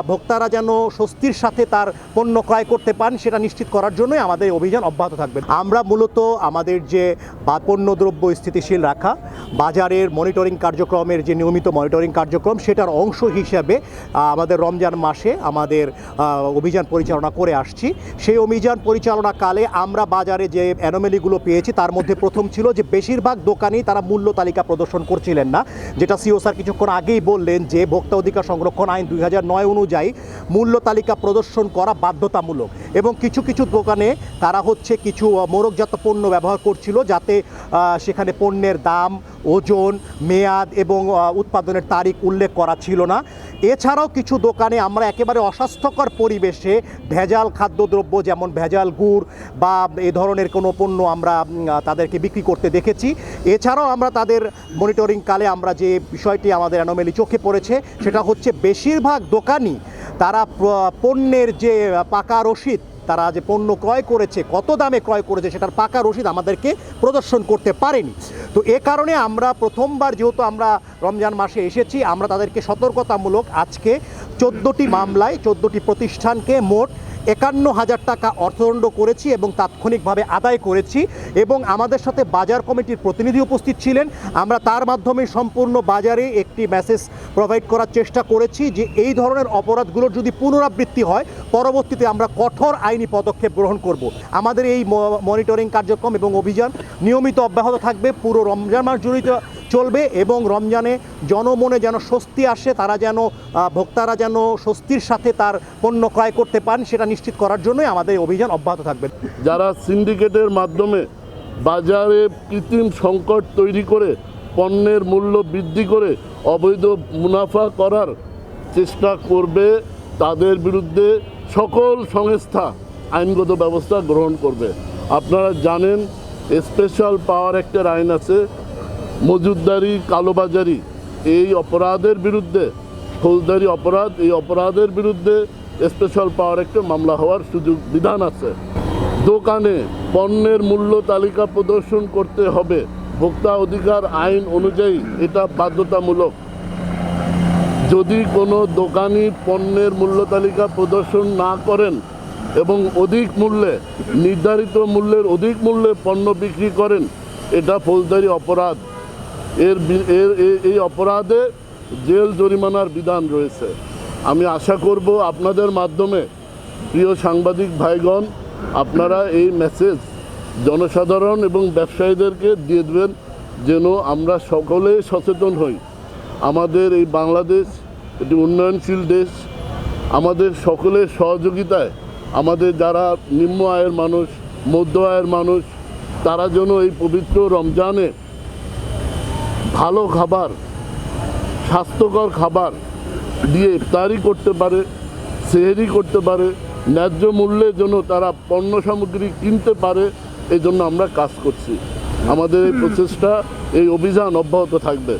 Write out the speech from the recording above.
ভোক্তারা যেন স্বস্তির সাথে তার পণ্য ক্রয় করতে পান সেটা নিশ্চিত করার জন্যই আমাদের অভিযান অব্যাহত থাকবে। আমরা মূলত আমাদের যে পণ্যদ্রব্য স্থিতিশীল রাখা, বাজারের মনিটরিং কার্যক্রমের যে নিয়মিত মনিটরিং কার্যক্রম সেটার অংশ হিসাবে আমাদের রমজান মাসে আমাদের অভিযান পরিচালনা করে আসছি। সেই অভিযান পরিচালনাকালে আমরা বাজারে যে অ্যানোমেলিগুলো পেয়েছি তার মধ্যে প্রথম ছিল যে বেশিরভাগ দোকানই তারা মূল্য তালিকা প্রদর্শন করছিলেন না, যেটা সিও স্যার কিছুক্ষণ আগেই বললেন যে ভোক্তা অধিকার সংরক্ষণ আইন 2009 অনুযায়ী মূল্য তালিকা প্রদর্শন করা বাধ্যতামূলক। এবং কিছু কিছু দোকানে তারা হচ্ছে কিছু মোড়কজাত পণ্য ব্যবহার করছিল যাতে সেখানে পণ্যের দাম, ওজন, মেয়াদ এবং উৎপাদনের তারিখ উল্লেখ করা ছিল না। এছাড়াও কিছু দোকানে আমরা একেবারে অস্বাস্থ্যকর পরিবেশে ভেজাল খাদ্যদ্রব্য যেমন ভেজাল গুড় বা এ ধরনের কোনো পণ্য আমরা তাদেরকে বিক্রি করতে দেখেছি। এছাড়াও আমরা তাদের মনিটরিং কালে আমরা যে বিষয়টি আমাদের অ্যানোমেলি চোখে পড়েছে সেটা হচ্ছে বেশিরভাগ দোকানই তারা পণ্যের যে পাকা রসিদ, তারা যে পণ্য ক্রয় করেছে, কত দামে ক্রয় করেছে সেটার পাকা রসিদ আমাদেরকে প্রদর্শন করতে পারেনি। তো এ কারণে আমরা প্রথমবার যেহেতু আমরা রমজান মাসে এসেছি, আমরা তাদেরকে সতর্কতামূলক আজকে 14টি মামলায় 14টি প্রতিষ্ঠানকে মোট 51,000 টাকা অর্থদণ্ড করেছি এবং তাৎক্ষণিকভাবে আদায় করেছি। এবং আমাদের সাথে বাজার কমিটির প্রতিনিধি উপস্থিত ছিলেন। আমরা তার মাধ্যমে সম্পূর্ণ বাজারে একটি মেসেজ প্রোভাইড করার চেষ্টা করেছি যে এই ধরনের অপরাধগুলোর যদি পুনরাবৃত্তি হয় পরবর্তীতে আমরা কঠোর আইনি পদক্ষেপ গ্রহণ করব। আমাদের এই মনিটরিং কার্যক্রম এবং অভিযান নিয়মিত অব্যাহত থাকবে, পুরো রমজান মাস জুড়ে চলবে এবং রমজানে জনমনে যেন স্বস্তি আসে, তারা যেন ভোক্তারা যেন স্বস্তির সাথে তার পণ্য ক্রয় করতে পান সেটা নিশ্চিত করার জন্যই আমাদের অভিযান অব্যাহত থাকবে। যারা সিন্ডিকেটের মাধ্যমে বাজারে কৃত্রিম সংকট তৈরি করে পণ্যের মূল্য বৃদ্ধি করে অবৈধ মুনাফা করার চেষ্টা করবে তাদের বিরুদ্ধে সকল সংস্থা আইনগত ব্যবস্থা গ্রহণ করবে। আপনারা জানেন স্পেশাল পাওয়ার অ্যাক্টের আইন আছে, মজুতদারি, কালোবাজারি এই অপরাধের বিরুদ্ধে, ফৌজদারি অপরাধ, এই অপরাধের বিরুদ্ধে স্পেশাল পাওয়ার অ্যাক্টে মামলা হওয়ার সুযোগ বিধান আছে। দোকানে পণ্যের মূল্য তালিকা প্রদর্শন করতে হবে, ভোক্তা অধিকার আইন অনুযায়ী এটা বাধ্যতামূলক। যদি কোনো দোকানি পণ্যের মূল্য তালিকা প্রদর্শন না করেন এবং অধিক মূল্যে, নির্ধারিত মূল্যের অধিক মূল্যে পণ্য বিক্রি করেন, এটা ফৌজদারি অপরাধ। এই অপরাধে জেল জরিমানার বিধান রয়েছে। আমি আশা করব আপনাদের মাধ্যমে প্রিয় সাংবাদিক ভাইগণ আপনারা এই মেসেজ জনসাধারণ এবং ব্যবসায়ীদেরকে দিয়ে দেবেন যেন আমরা সকলে সচেতন হই। আমাদের এই বাংলাদেশ একটি উন্নয়নশীল দেশ, আমাদের সকলের সহযোগিতায় আমাদের যারা নিম্ন আয়ের মানুষ, মধ্য আয়ের মানুষ, তারা যেন এই পবিত্র রমজানে ভালো খাবার, স্বাস্থ্যকর খাবার দিয়ে ইফতারি করতে পারে, সেহরি করতে পারে, ন্যায্য মূল্যে যেন তারা পণ্য সামগ্রী কিনতে পারে, এই জন্য আমরা কাজ করছি। আমাদের এই প্রচেষ্টা, এই অভিযান অব্যাহত থাকবে।